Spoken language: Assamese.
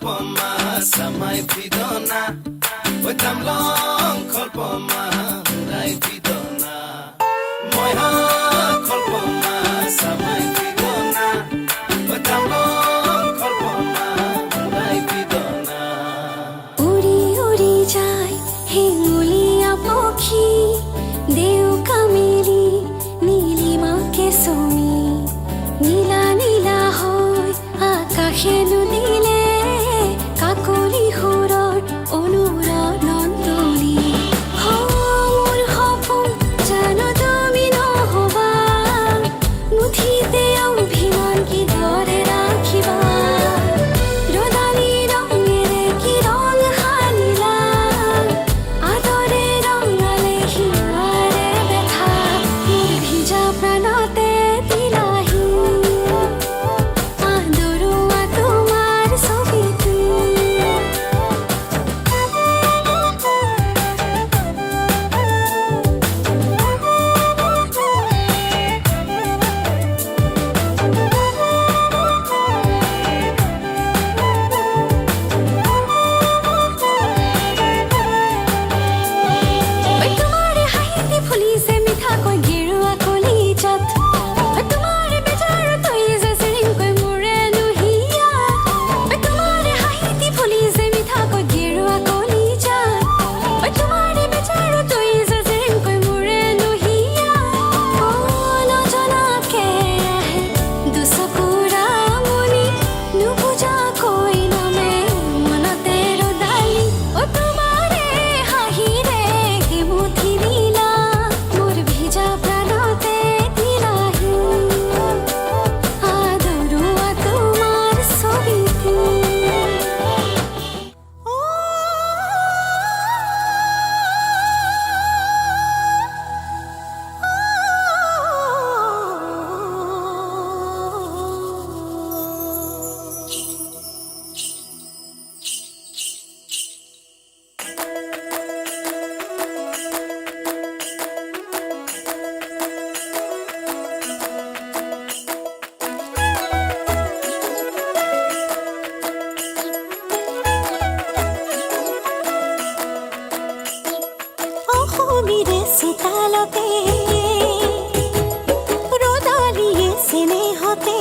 kolpoma samai vidona oi tamlong kolpoma rai vidona moi ha kolpoma samai vidona oi tamlong kolpoma rai vidona উড়ি উড়ি যায় হেঙ্গুলিয়া পাখি দেউ কামেলি নীলিমাকে সমি নীলা নীলা হয় আকাশে নুদিলে কাকলি সুৰৰ অনুৰণনলি মোৰ সপোন জানো তুমি নহবা মুঠিতে অভিমান কিদৰে ৰাখিবা ৰদালি ৰঙেৰে কি ৰং সানিলা আদৰে ৰঙালে হিয়াৰে বেথা মোৰ ভিজা প্ৰাণতে দিলাহি আদৰুৱা তোমাৰ ছবিটো তোমাৰে হাঁহিতে ফুলিছে মিঠাকৈ গেৰুৱা কলিজাত তোমাৰে বেজাৰ তৈ যে চিৰিংকৈ মোৰে নুহিয়া তোমাৰে হাঁহিতে ফুলিছে মিঠাকৈ গেৰুৱা কলিজাত তোমাৰে বেজাৰ তৈ যে চিৰিংকৈ মোৰে নুহিয়া নজনাকে আহে দুচকুৰা মনি নুবুজাকৈ নামে মনতে ৰদালি তোমাৰে হাঁহিৰে মুঠি দিলা মোৰ ভিজা প্ৰাণতে দিলাহি আদৰুৱা তোমাৰ ছবিটো অসমীৰে চোতালতে ৰদালিয়ে চেনেহতে